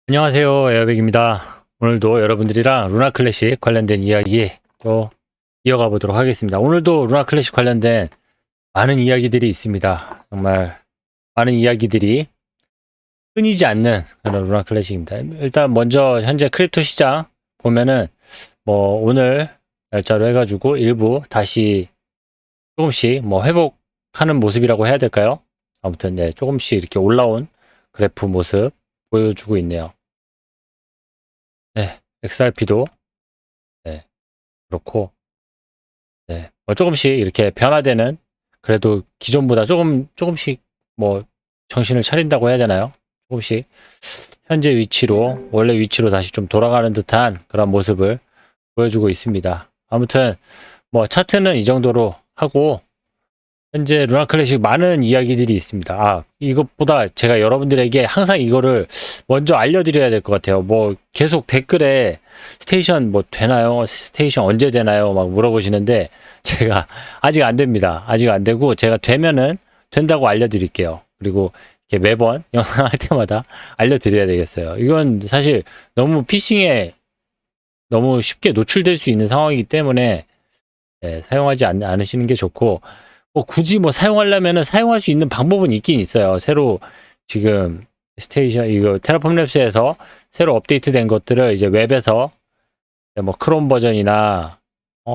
안녕하세요. 에어백입니다. 오늘도 여러분들이랑 루나 클래식 관련된 이야기 또 이어가 보도록 하겠습니다. 오늘도 루나 클래식 관련된 많은 이야기들이 있습니다. 정말 많은 이야기들이 끊이지 않는 그런 루나 클래식입니다. 일단 먼저 현재 크립토 시장 보면은 오늘 날짜로 해가지고 일부 다시 조금씩 회복하는 모습이라고 해야 될까요? 아무튼 네, 조금씩 이렇게 올라온 그래프 모습 보여주고 있네요. 네, XRP도 네, 그렇고 네, 조금씩 이렇게 변화되는 그래도 기존보다 조금씩 정신을 차린다고 해야 되나요? 조금씩 현재 위치로 원래 위치로 다시 좀 돌아가는 듯한 그런 모습을 보여주고 있습니다. 아무튼 차트는 이 정도로 하고 현재 루나 클래식 많은 이야기들이 있습니다. 이것보다 제가 여러분들에게 항상 이거를 먼저 알려드려야 될 것 같아요. 계속 댓글에 스테이션 되나요? 스테이션 언제 되나요? 막 물어보시는데 제가 아직 안 됩니다. 아직 안 되고 제가 되면은 된다고 알려드릴게요. 그리고 이렇게 매번 영상 할 때마다 알려드려야 되겠어요. 이건 사실 너무 피싱에 너무 쉽게 노출될 수 있는 상황이기 때문에 사용하지 않으시는 게 좋고 굳이 사용하려면은 사용할 수 있는 방법은 있긴 있어요. 새로 지금 스테이션 이거 테라폼 랩스에서 새로 업데이트된 것들을 이제 웹에서 크롬 버전이나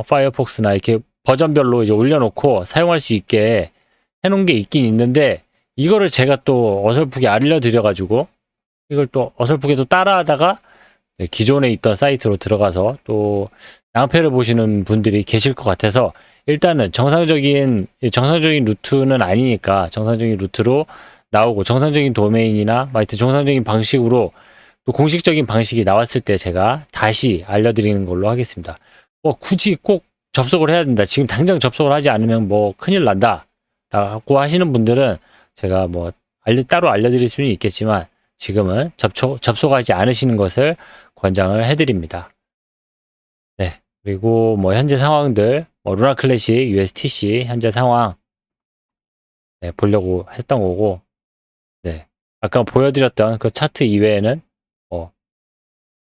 파이어폭스나 이렇게 버전별로 이제 올려놓고 사용할 수 있게 해놓은 게 있긴 있는데 이거를 제가 또 어설프게 알려드려가지고 이걸 또 어설프게 또 따라하다가 기존에 있던 사이트로 들어가서 또 낭패를 보시는 분들이 계실 것 같아서 일단은 정상적인 루트는 아니니까 정상적인 루트로 나오고 정상적인 도메인이나 하여튼 정상적인 방식으로 또 공식적인 방식이 나왔을 때 제가 다시 알려드리는 걸로 하겠습니다. 굳이 꼭 접속을 해야 된다. 지금 당장 접속을 하지 않으면 큰일 난다. 라고 하시는 분들은 제가 따로 알려드릴 수는 있겠지만 지금은 접속하지 않으시는 것을 권장을 해드립니다. 네. 그리고 현재 상황들 루나 클래식 USTC 현재 상황 보려고 했던 거고 아까 보여드렸던 그 차트 이외에는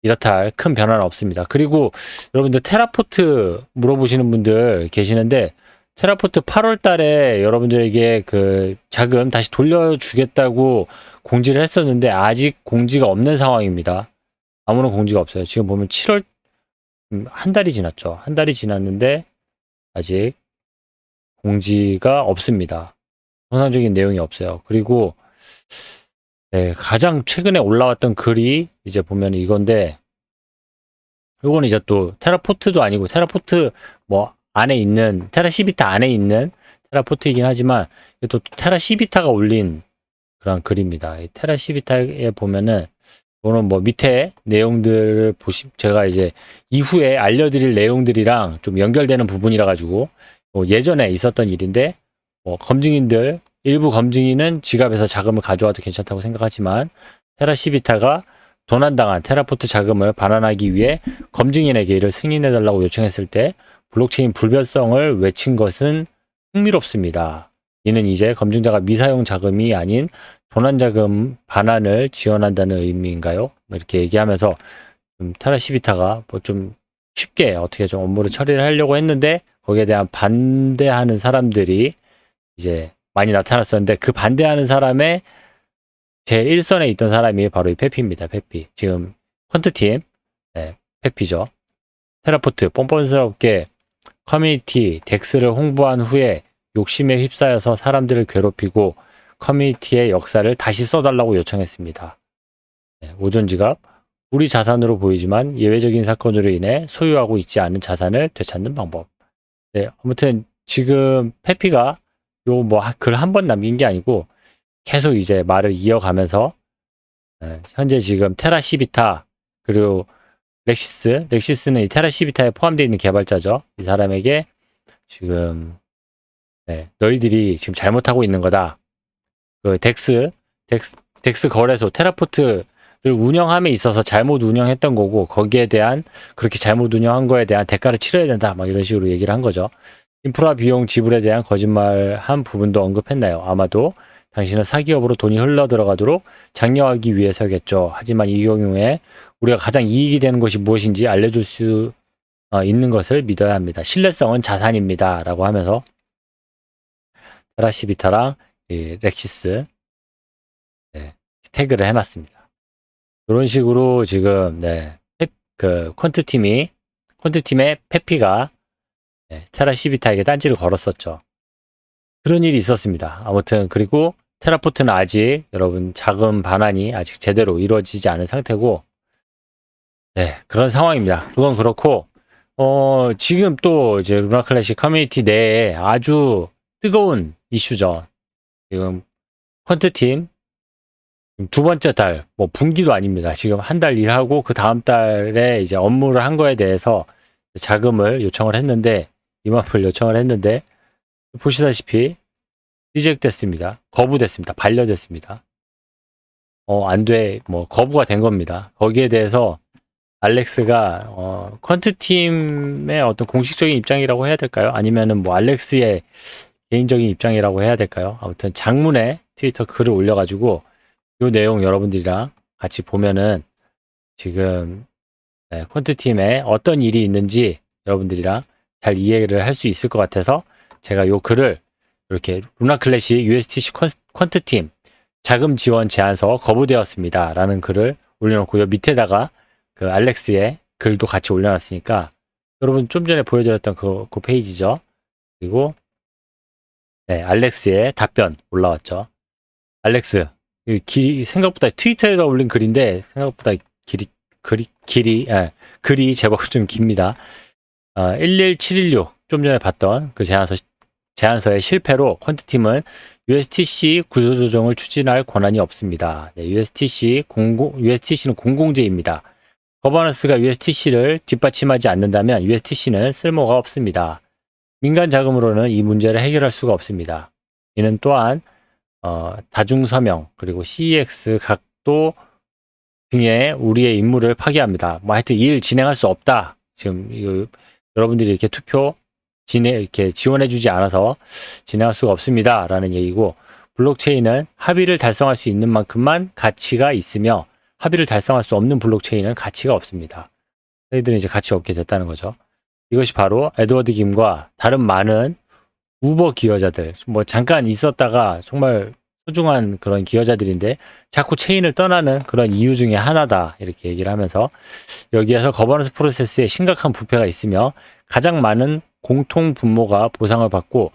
이렇다 할 큰 변화는 없습니다. 그리고 여러분들 테라포트 물어보시는 분들 계시는데 테라포트 8월 달에 여러분들에게 그 자금 다시 돌려주겠다고 공지를 했었는데 아직 공지가 없는 상황입니다. 아무런 공지가 없어요. 지금 보면 7월 한 달이 지났죠. 한 달이 지났는데 아직 공지가 없습니다. 정상적인 내용이 없어요. 그리고 가장 최근에 올라왔던 글이 이제 보면 이건데 요거는 이제 또 테라포트도 아니고 테라포트 안에 있는 테라시비타 안에 있는 테라포트이긴 하지만 또 테라시비타가 올린 그런 글입니다. 이 테라시비타에 보면은 이거는 밑에 내용들을 제가 이제 이후에 알려드릴 내용들이랑 좀 연결되는 부분이라 가지고 예전에 있었던 일인데 검증인들 일부 검증인은 지갑에서 자금을 가져와도 괜찮다고 생각하지만 테라시비타가 도난당한 테라포트 자금을 반환하기 위해 검증인에게 이를 승인해달라고 요청했을 때 블록체인 불변성을 외친 것은 흥미롭습니다. 이는 이제 검증자가 미사용 자금이 아닌 도난자금 반환을 지원한다는 의미인가요? 이렇게 얘기하면서 테라시비타가 좀 쉽게 어떻게 좀 업무를 처리를 하려고 했는데 거기에 대한 반대하는 사람들이 이제 많이 나타났었는데 그 반대하는 사람의 제 1선에 있던 사람이 바로 이 페피입니다. 페피. 지금 퀀트팀 페피죠. 테라포트 뻔뻔스럽게 커뮤니티 덱스를 홍보한 후에 욕심에 휩싸여서 사람들을 괴롭히고 커뮤니티의 역사를 다시 써달라고 요청했습니다. 오존 지갑 우리 자산으로 보이지만 예외적인 사건으로 인해 소유하고 있지 않은 자산을 되찾는 방법. 아무튼 지금 페피가 요 글 한 번 남긴 게 아니고 계속 이제 말을 이어가면서 현재 지금 테라시비타 그리고 렉시스는 이 테라시비타에 포함되어 있는 개발자죠. 이 사람에게 지금 너희들이 지금 잘못하고 있는 거다. 그 덱스 거래소 테라포트를 운영함에 있어서 잘못 운영했던 거고 거기에 대한 그렇게 잘못 운영한 거에 대한 대가를 치러야 된다. 막 이런 식으로 얘기를 한 거죠. 인프라 비용 지불에 대한 거짓말한 부분도 언급했나요? 아마도 당신은 사기업으로 돈이 흘러들어가도록 장려하기 위해서겠죠. 하지만 이 경우에 우리가 가장 이익이 되는 것이 무엇인지 알려줄 수 있는 것을 믿어야 합니다. 신뢰성은 자산입니다. 라고 하면서 테라시비타랑 렉시스 태그를 해놨습니다. 이런 식으로 지금 콘트팀의 페피가 테라시비타에게 딴지를 걸었었죠. 그런 일이 있었습니다. 아무튼 그리고 테라포트는 아직 여러분 자금 반환이 아직 제대로 이루어지지 않은 상태고 그런 상황입니다. 그건 그렇고 지금 또 이제 루나 클래식 커뮤니티 내에 아주 뜨거운 이슈죠. 지금 퀀트팀 두 번째 달, 뭐 분기도 아닙니다. 지금 한 달 일하고 그 다음 달에 이제 업무를 한 거에 대해서 자금을 요청을 했는데 이만큼을 요청을 했는데 보시다시피 리젝 됐습니다. 거부됐습니다. 반려됐습니다. 안 돼. 뭐 거부가 된 겁니다. 거기에 대해서 알렉스가 퀀트팀의 어떤 공식적인 입장이라고 해야 될까요? 아니면은 뭐 알렉스의 개인적인 입장이라고 해야 될까요? 아무튼 장문에 트위터 글을 올려가지고 이 내용 여러분들이랑 같이 보면은 지금 퀀트팀에 어떤 일이 있는지 여러분들이랑 잘 이해를 할 수 있을 것 같아서 제가 이 글을 이렇게 루나 클래식 USTC 퀀트팀 자금 지원 제안서 거부되었습니다. 라는 글을 올려놓고요. 밑에다가 그 알렉스의 글도 같이 올려놨으니까 여러분 좀 전에 보여드렸던 그 페이지죠. 그리고 알렉스의 답변 올라왔죠. 알렉스 생각보다 트위터에다 올린 글인데 생각보다 글이 제법 좀 깁니다. 11716 좀 전에 봤던 그 제안서의 실패로 퀀트팀은 USTC 구조조정을 추진할 권한이 없습니다. USTC는 공공재입니다. 거버넌스가 USTC를 뒷받침하지 않는다면 USTC는 쓸모가 없습니다. 민간 자금으로는 이 문제를 해결할 수가 없습니다. 이는 또한 다중서명 그리고 CEX 각도 등의 우리의 임무를 파기합니다. 뭐 하여튼 일 진행할 수 없다. 지금 여러분들이 이렇게 투표 이렇게 지원해주지 않아서 진행할 수가 없습니다. 라는 얘기고 블록체인은 합의를 달성할 수 있는 만큼만 가치가 있으며 합의를 달성할 수 없는 블록체인은 가치가 없습니다. 저희들은 이제 가치 없게 됐다는 거죠. 이것이 바로 에드워드 김과 다른 많은 우버 기여자들, 뭐 잠깐 있었다가 정말 소중한 그런 기여자들인데 자꾸 체인을 떠나는 그런 이유 중에 하나다. 이렇게 얘기를 하면서 여기에서 거버넌스 프로세스에 심각한 부패가 있으며 가장 많은 공통 분모가 보상을 받고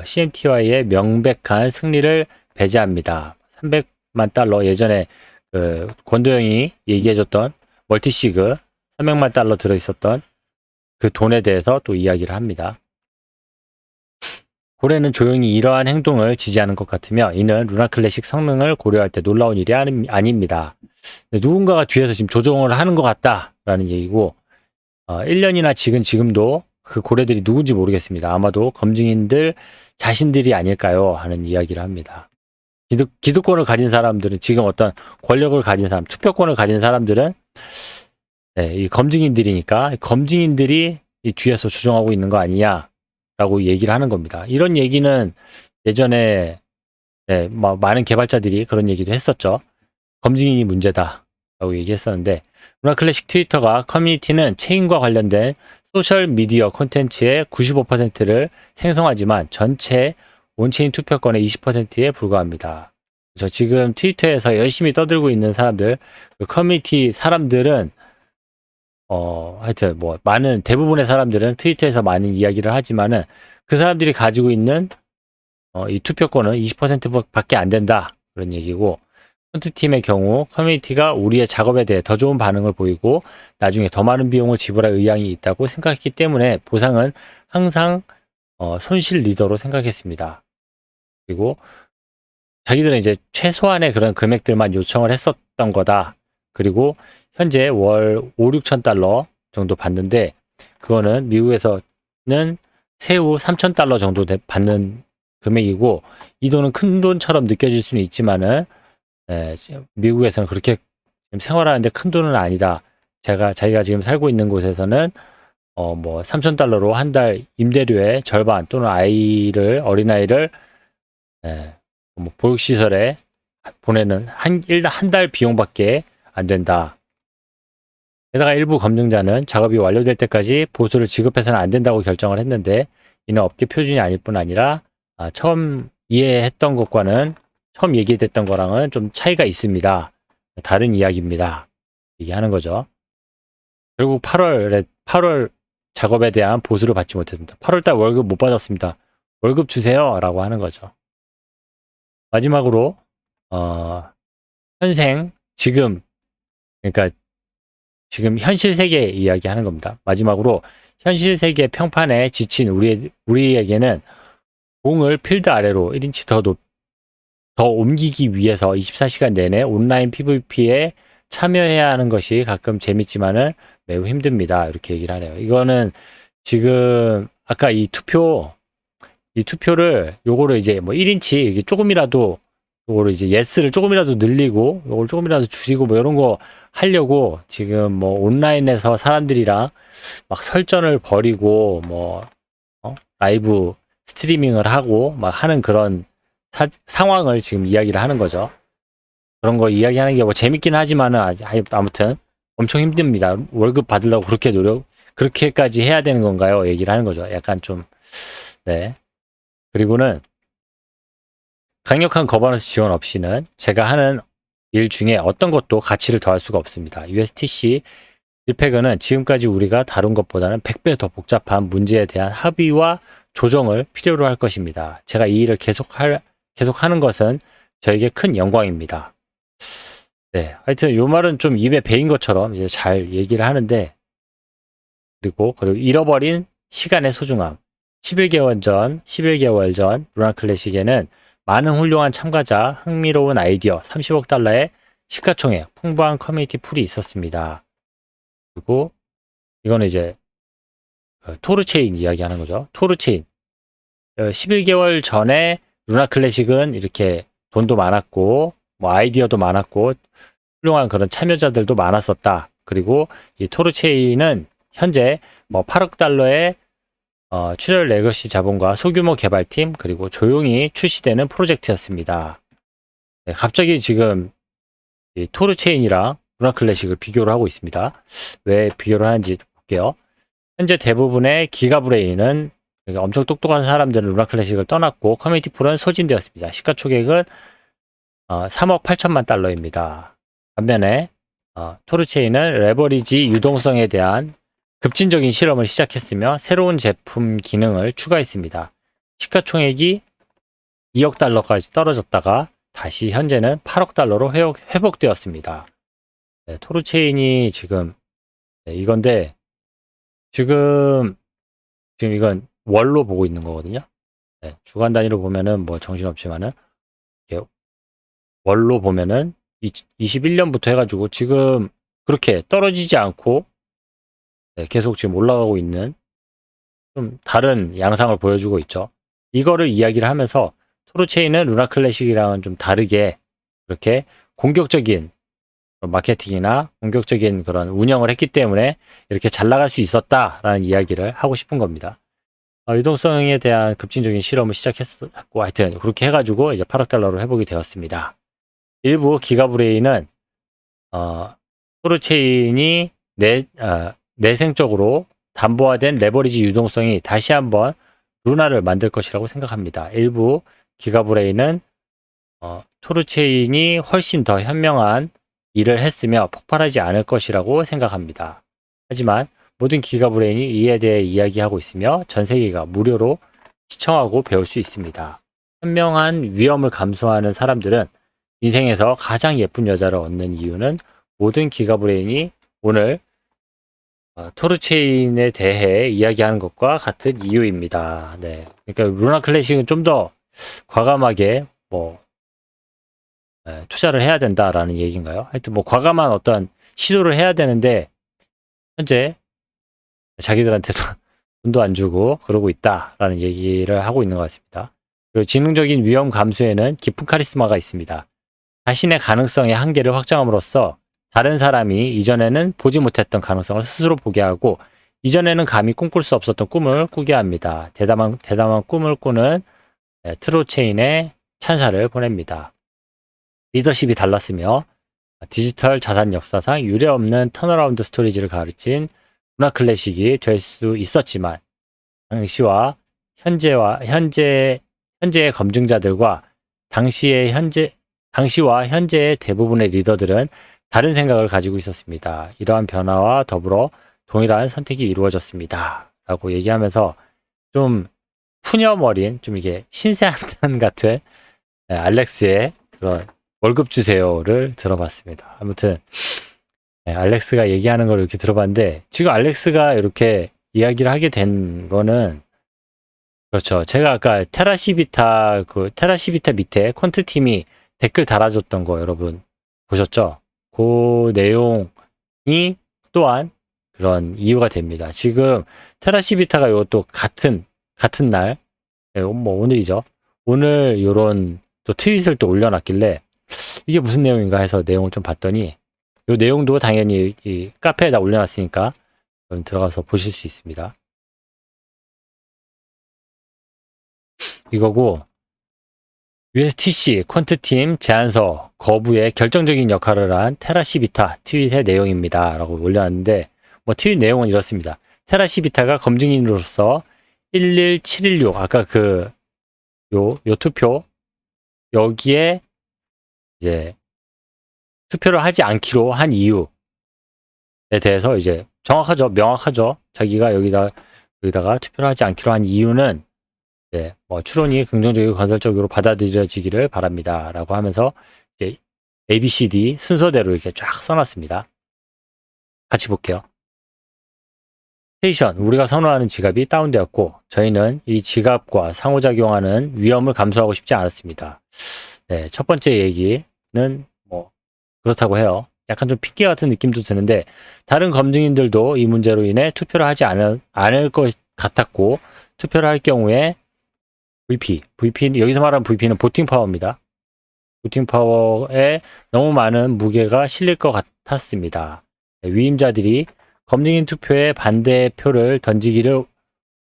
CMTY의 명백한 승리를 배제합니다. 300만 달러 예전에 그 권도영이 얘기해줬던 멀티시그 300만 달러 들어있었던 그 돈에 대해서 또 이야기를 합니다. 고래는 조용히 이러한 행동을 지지하는 것 같으며 이는 루나 클래식 성능을 고려할 때 놀라운 일이 아닙니다. 누군가가 뒤에서 지금 조종을 하는 것 같다라는 얘기고 1년이나 지금도 그 고래들이 누군지 모르겠습니다. 아마도 검증인들 자신들이 아닐까요? 하는 이야기를 합니다. 기득권을 가진 사람들은 지금 어떤 권력을 가진 사람, 투표권을 가진 사람들은 이 검증인들이니까 검증인들이 이 뒤에서 조종하고 있는 거 아니냐 라고 얘기를 하는 겁니다. 이런 얘기는 예전에 많은 개발자들이 그런 얘기도 했었죠. 검증인이 문제다 라고 얘기했었는데 루나 클래식 트위터가 커뮤니티는 체인과 관련된 소셜 미디어 콘텐츠의 95%를 생성하지만 전체 온체인 투표권의 20%에 불과합니다. 그래서 지금 트위터에서 열심히 떠들고 있는 사람들, 그 커뮤니티 사람들은 하여튼 뭐 많은 대부분의 사람들은 트위터에서 많은 이야기를 하지만은 그 사람들이 가지고 있는 이 투표권은 20%밖에 안 된다 그런 얘기고 콘트팀의 경우 커뮤니티가 우리의 작업에 대해 더 좋은 반응을 보이고 나중에 더 많은 비용을 지불할 의향이 있다고 생각했기 때문에 보상은 항상 손실 리더로 생각했습니다. 그리고 자기들은 이제 최소한의 그런 금액들만 요청을 했었던 거다. 그리고 현재 월 5, 6천 달러 정도 받는데 그거는 미국에서는 세후 3천 달러 정도 받는 금액이고 이 돈은 큰 돈처럼 느껴질 수는 있지만은 미국에서는 그렇게 생활하는데 큰 돈은 아니다. 자기가 지금 살고 있는 곳에서는 뭐 3천 달러로 한 달 임대료의 절반 또는 어린아이를 뭐 보육시설에 보내는 일단 한 달 비용밖에 안 된다. 게다가 일부 검증자는 작업이 완료될 때까지 보수를 지급해서는 안 된다고 결정을 했는데 이는 업계 표준이 아닐 뿐 아니라 처음 이해했던 것과는 처음 얘기됐던 거랑은 좀 차이가 있습니다. 다른 이야기입니다. 얘기하는 거죠. 결국 8월 작업에 대한 보수를 받지 못했습니다. 8월달 월급 못 받았습니다. 월급 주세요 라고 하는 거죠. 마지막으로 현생 지금 그러니까 지금 현실 세계 이야기하는 겁니다. 마지막으로 현실 세계 평판에 지친 우리에게는 공을 필드 아래로 1인치 더 옮기기 위해서 24시간 내내 온라인 PVP에 참여해야 하는 것이 가끔 재밌지만은 매우 힘듭니다. 이렇게 얘기를 하네요. 이거는 지금 아까 이 투표를 요거를 이제 뭐 1인치 이게 조금이라도 요거를 이제 예스를 조금이라도 늘리고 요걸 조금이라도 줄이고 뭐 이런 거 하려고 지금 뭐 온라인에서 사람들이랑 막 설전을 벌이고 뭐 라이브 스트리밍을 하고 막 하는 그런 상황을 지금 이야기를 하는 거죠. 그런 거 이야기하는 게 뭐 재밌긴 하지만은 아무튼 엄청 힘듭니다. 월급 받으려고 그렇게까지 해야 되는 건가요? 얘기를 하는 거죠. 약간 좀, 네. 그리고는 강력한 거버넌스 지원 없이는 제가 하는 일 중에 어떤 것도 가치를 더할 수가 없습니다. USTC 1패그는 지금까지 우리가 다룬 것보다는 100배 더 복잡한 문제에 대한 합의와 조정을 필요로 할 것입니다. 제가 이 일을 계속하는 것은 저에게 큰 영광입니다. 네, 하여튼 요 말은 좀 입에 배인 것처럼 이제 잘 얘기를 하는데 그리고 잃어버린 시간의 소중함. 11개월 전 루나 클래식에는 많은 훌륭한 참가자, 흥미로운 아이디어, 30억 달러의 시가총액, 풍부한 커뮤니티 풀이 있었습니다. 그리고 이거는 이제 토르체인 이야기하는 거죠. 토르체인. 11개월 전에 루나 클래식은 이렇게 돈도 많았고 뭐 아이디어도 많았고 훌륭한 그런 참여자들도 많았었다. 그리고 이 토르체인은 현재 뭐 8억 달러의 출혈 레거시 자본과 소규모 개발팀 그리고 조용히 출시되는 프로젝트였습니다. 네, 갑자기 지금 이 토르체인이랑 루나 클래식을 비교를 하고 있습니다. 왜 비교를 하는지 볼게요. 현재 대부분의 기가브레인은 엄청 똑똑한 사람들은 루나 클래식을 떠났고 커뮤니티 풀은 소진되었습니다. 시가총액은 3억 8천만 달러입니다. 반면에 토르체인은 레버리지 유동성에 대한 급진적인 실험을 시작했으며 새로운 제품 기능을 추가했습니다. 시가총액이 2억 달러까지 떨어졌다가 다시 현재는 8억 달러로 회복되었습니다. 네, 토르체인이 지금 이건데 지금 이건 월로 보고 있는 거거든요. 네, 주간 단위로 보면은 뭐 정신없지만은 월로 보면은 21년부터 해가지고 지금 그렇게 떨어지지 않고 계속 지금 올라가고 있는 좀 다른 양상을 보여주고 있죠. 이거를 이야기를 하면서 토르체인은 루나 클래식이랑은 좀 다르게 그렇게 공격적인 마케팅이나 공격적인 그런 운영을 했기 때문에 이렇게 잘 나갈 수 있었다라는 이야기를 하고 싶은 겁니다. 유동성에 대한 급진적인 실험을 시작했고 하여튼 그렇게 해가지고 이제 8억 달러로 회복이 되었습니다. 일부 기가브레인은 토르체인이 내생적으로 담보화된 레버리지 유동성이 다시 한번 루나를 만들 것이라고 생각합니다. 일부 기가브레인은 토르체인이 훨씬 더 현명한 일을 했으며 폭발하지 않을 것이라고 생각합니다. 하지만 모든 기가브레인이 이에 대해 이야기하고 있으며 전 세계가 무료로 시청하고 배울 수 있습니다. 현명한 위험을 감수하는 사람들은 인생에서 가장 예쁜 여자를 얻는 이유는 모든 기가브레인이 오늘 토르체인에 대해 이야기하는 것과 같은 이유입니다. 네. 그러니까 루나 클래식은 좀 더 과감하게 투자를 해야 된다라는 얘기인가요? 하여튼 뭐 과감한 어떤 시도를 해야 되는데 현재 자기들한테도 돈도 안 주고 그러고 있다라는 얘기를 하고 있는 것 같습니다. 그리고 지능적인 위험 감수에는 깊은 카리스마가 있습니다. 자신의 가능성의 한계를 확장함으로써 다른 사람이 이전에는 보지 못했던 가능성을 스스로 보게 하고 이전에는 감히 꿈꿀 수 없었던 꿈을 꾸게 합니다. 대담한 꿈을 꾸는 트로체인의 찬사를 보냅니다. 리더십이 달랐으며 디지털 자산 역사상 유례없는 턴어라운드 스토리지를 가르친 루나 클래식이 될 수 있었지만 당시와 현재의 검증자들과 당시와 현재의 대부분의 리더들은 다른 생각을 가지고 있었습니다. 이러한 변화와 더불어 동일한 선택이 이루어졌습니다. 라고 얘기하면서 좀 푸념어린, 좀 이게 신세한탄 같은 알렉스의 그런 월급 주세요를 들어봤습니다. 아무튼 알렉스가 얘기하는 걸 이렇게 들어봤는데, 지금 알렉스가 이렇게 이야기를 하게 된 거는, 그렇죠. 제가 아까 테라시비타 밑에 콘트 팀이 댓글 달아줬던 거 여러분 보셨죠? 그 내용이 또한 그런 이유가 됩니다. 지금 테라시비타가 이것도 같은 날, 뭐 오늘이죠. 오늘 요런 또 트윗을 또 올려놨길래 이게 무슨 내용인가 해서 내용을 좀 봤더니, 요 내용도 당연히 이 카페에다 올려놨으니까 들어가서 보실 수 있습니다. 이거고, USTC 퀀트팀 제안서 거부에 결정적인 역할을 한 테라시비타 트윗의 내용입니다. 라고 올려놨는데, 뭐 트윗 내용은 이렇습니다. 테라시비타가 검증인으로서 11716, 아까 요 투표, 여기에 이제 투표를 하지 않기로 한 이유에 대해서 이제 명확하죠. 자기가 여기다가 투표를 하지 않기로 한 이유는 뭐 추론이 긍정적이고 건설적으로 받아들여지기를 바랍니다. 라고 하면서 이제 ABCD 순서대로 이렇게 쫙 써놨습니다. 같이 볼게요. 스테이션, 우리가 선호하는 지갑이 다운되었고 저희는 이 지갑과 상호작용하는 위험을 감수하고 싶지 않았습니다. 네, 첫 번째 얘기는 뭐 그렇다고 해요. 약간 좀 핑계 같은 느낌도 드는데, 다른 검증인들도 이 문제로 인해 투표를 하지 않을 것 같았고, 투표를 할 경우에 VP, 여기서 말하는 VP는 보팅 파워입니다. 보팅 파워에 너무 많은 무게가 실릴 것 같았습니다. 위임자들이 검증인 투표에 반대 표를 던지기를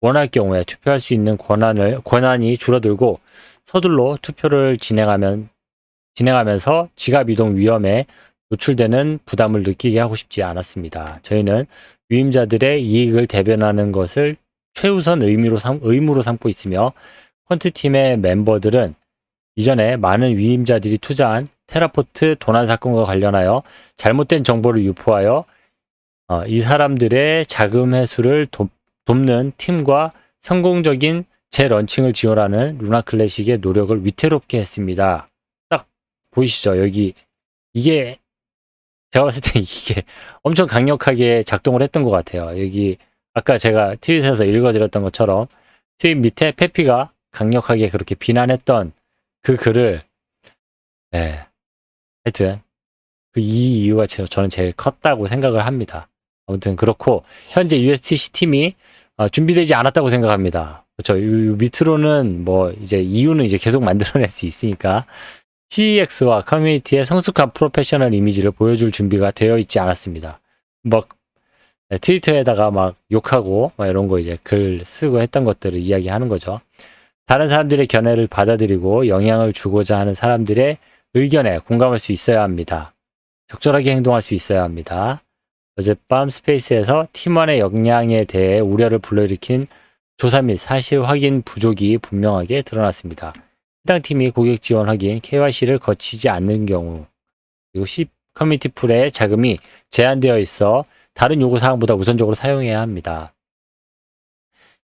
원할 경우에 투표할 수 있는 권한이 줄어들고 서둘러 투표를 진행하면서 지갑 이동 위험에 노출되는 부담을 느끼게 하고 싶지 않았습니다. 저희는 위임자들의 이익을 대변하는 것을 최우선 의무로 삼고 있으며, 퀀트팀의 멤버들은 이전에 많은 위임자들이 투자한 테라포트 도난 사건과 관련하여 잘못된 정보를 유포하여 이 사람들의 자금 회수를 돕는 팀과 성공적인 재런칭을 지원하는 루나 클래식의 노력을 위태롭게 했습니다. 딱 보이시죠? 여기 이게 제가 봤을 때 이게 엄청 강력하게 작동을 했던 것 같아요. 여기 아까 제가 트윗에서 읽어드렸던 것처럼 트윗 밑에 페피가 강력하게 그렇게 비난했던 그 글을, 하여튼 이 이유가 저는 제일 컸다고 생각을 합니다. 아무튼 그렇고, 현재 USTC 팀이 준비되지 않았다고 생각합니다. 그렇죠. 밑으로는 뭐 이제 이유는 이제 계속 만들어낼 수 있으니까, CEX와 커뮤니티의 성숙한 프로페셔널 이미지를 보여줄 준비가 되어 있지 않았습니다. 트위터에다가 막 욕하고 막 이런 거 이제 글 쓰고 했던 것들을 이야기하는 거죠. 다른 사람들의 견해를 받아들이고 영향을 주고자 하는 사람들의 의견에 공감할 수 있어야 합니다. 적절하게 행동할 수 있어야 합니다. 어젯밤 스페이스에서 팀원의 역량에 대해 우려를 불러일으킨 조사 및 사실 확인 부족이 분명하게 드러났습니다. 해당 팀이 고객 지원 확인, KYC를 거치지 않는 경우, 그리고 커뮤니티 풀의 자금이 제한되어 있어 다른 요구사항보다 우선적으로 사용해야 합니다.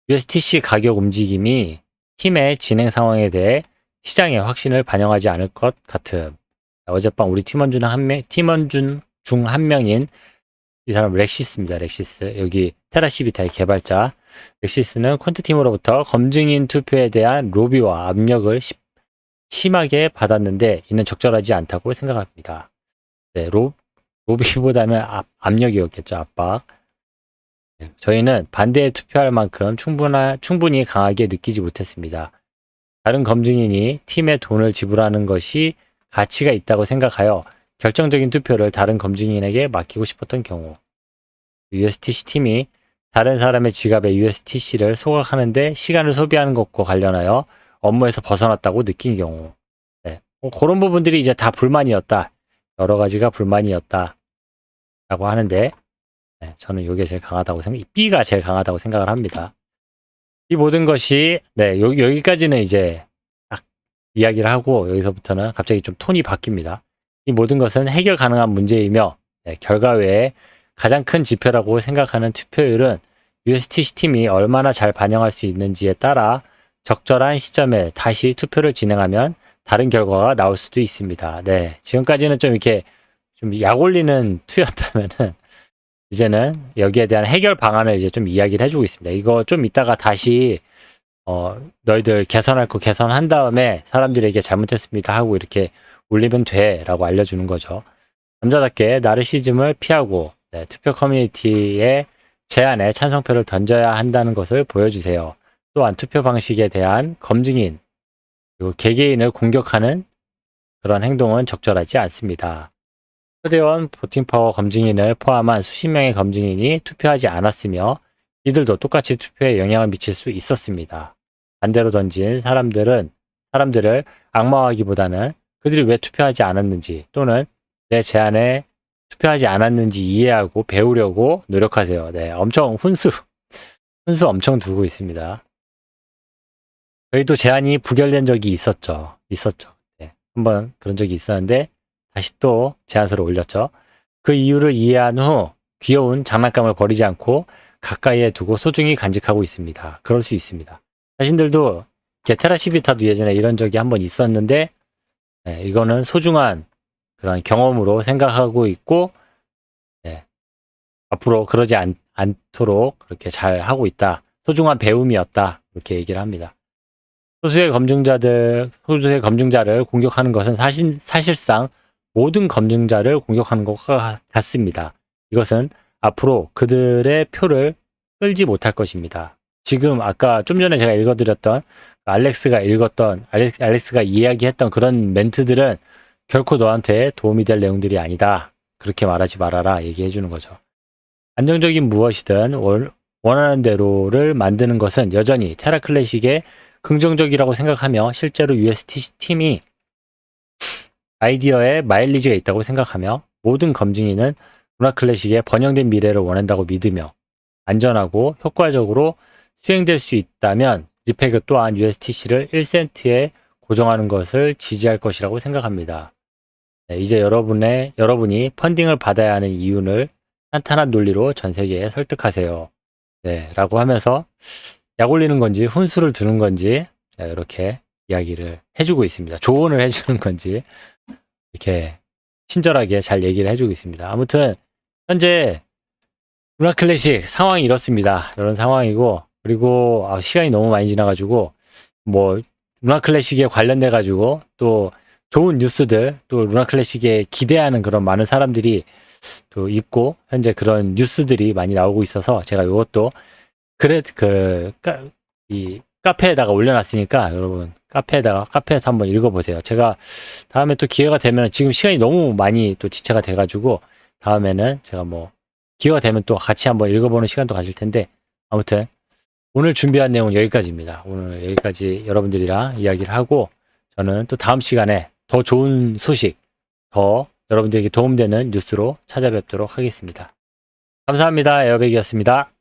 USTC 가격 움직임이 팀의 진행 상황에 대해 시장의 확신을 반영하지 않을 것 같음. 어젯밤 우리 팀원 중 한 명인 이 사람 렉시스입니다. 렉시스. 여기 테라시비타의 개발자. 렉시스는 퀀트팀으로부터 검증인 투표에 대한 로비와 압력을 심하게 받았는데 이는 적절하지 않다고 생각합니다. 네, 로비보다는 압력이었겠죠. 압박. 저희는 반대에 투표할 만큼 충분히 강하게 느끼지 못했습니다. 다른 검증인이 팀에 돈을 지불하는 것이 가치가 있다고 생각하여 결정적인 투표를 다른 검증인에게 맡기고 싶었던 경우, USTC 팀이 다른 사람의 지갑에 USTC를 소각하는데 시간을 소비하는 것과 관련하여 업무에서 벗어났다고 느낀 경우, 그런 부분들이 이제 다 불만이었다. 여러 가지가 불만이었다. 라고 하는데, 네, 저는 이게 제일 강하다고 B가 제일 강하다고 생각을 합니다. 이 모든 것이, 네, 여기까지는 이제 딱 이야기를 하고, 여기서부터는 갑자기 좀 톤이 바뀝니다. 이 모든 것은 해결 가능한 문제이며, 네, 결과 외에 가장 큰 지표라고 생각하는 투표율은 USTC 팀이 얼마나 잘 반영할 수 있는지에 따라 적절한 시점에 다시 투표를 진행하면 다른 결과가 나올 수도 있습니다. 네, 지금까지는 좀 이렇게 좀 약 올리는 투였다면은 이제는 여기에 대한 해결 방안을 이제 좀 이야기를 해주고 있습니다. 이거 좀 이따가 다시 너희들 개선할 거 개선한 다음에 사람들에게 잘못했습니다 하고 이렇게 올리면 돼 라고 알려주는 거죠. 남자답게 나르시즘을 피하고 네, 투표 커뮤니티의 제안에 찬성표를 던져야 한다는 것을 보여주세요. 또한 투표 방식에 대한 검증인 그리고 개개인을 공격하는 그런 행동은 적절하지 않습니다. 초대원 보팅파워 검증인을 포함한 수십 명의 검증인이 투표하지 않았으며 이들도 똑같이 투표에 영향을 미칠 수 있었습니다. 반대로 던진 사람들을 악마화하기보다는 그들이 왜 투표하지 않았는지 또는 내 제안에 투표하지 않았는지 이해하고 배우려고 노력하세요. 네, 엄청 훈수 엄청 두고 있습니다. 저희도 제안이 부결된 적이 있었죠. 네, 한번 그런 적이 있었는데 다시 또 제안서를 올렸죠. 그 이유를 이해한 후 귀여운 장난감을 버리지 않고 가까이에 두고 소중히 간직하고 있습니다. 그럴 수 있습니다. 자신들도 테라시비타도 예전에 이런 적이 한번 있었는데 네, 이거는 소중한 그런 경험으로 생각하고 있고 네, 앞으로 그러지 않도록 그렇게 잘 하고 있다. 소중한 배움이었다. 이렇게 얘기를 합니다. 소수의 검증자를 공격하는 것은 사실상 모든 검증자를 공격하는 것과 같습니다. 이것은 앞으로 그들의 표를 끌지 못할 것입니다. 지금 아까 좀 전에 제가 읽어드렸던 알렉스가 이야기했던 그런 멘트들은 결코 너한테 도움이 될 내용들이 아니다. 그렇게 말하지 말아라 얘기해 주는 거죠. 안정적인 무엇이든 원하는 대로를 만드는 것은 여전히 테라클래식의 긍정적이라고 생각하며 실제로 USTC 팀이 아이디어에 마일리지가 있다고 생각하며 모든 검증인은 루나클래식의 번영된 미래를 원한다고 믿으며 안전하고 효과적으로 수행될 수 있다면 리페그 또한 USTC를 1센트에 고정하는 것을 지지할 것이라고 생각합니다. 네, 이제 여러분이 펀딩을 받아야 하는 이유를 탄탄한 논리로 전 세계에 설득하세요. 네, 라고 하면서 약 올리는 건지 훈수를 두는 건지 이렇게 이야기를 해주고 있습니다. 조언을 해주는 건지 이렇게 친절하게 잘 얘기를 해주고 있습니다. 아무튼 현재 루나클래식 상황이 이렇습니다. 이런 상황이고 그리고 시간이 너무 많이 지나가지고 뭐 루나클래식에 관련돼 가지고 또 좋은 뉴스들 또 루나클래식에 기대하는 그런 많은 사람들이 또 있고 현재 그런 뉴스들이 많이 나오고 있어서 제가 이것도 이 카페에다가 올려놨으니까 여러분 카페에서 한번 읽어보세요. 제가 다음에 또 기회가 되면 지금 시간이 너무 많이 또 지체가 돼가지고 다음에는 제가 뭐 기회가 되면 또 같이 한번 읽어보는 시간도 가질 텐데 아무튼 오늘 준비한 내용은 여기까지입니다. 오늘 여기까지 여러분들이랑 이야기를 하고 저는 또 다음 시간에 더 좋은 소식, 더 여러분들에게 도움되는 뉴스로 찾아뵙도록 하겠습니다. 감사합니다. 에어백이었습니다.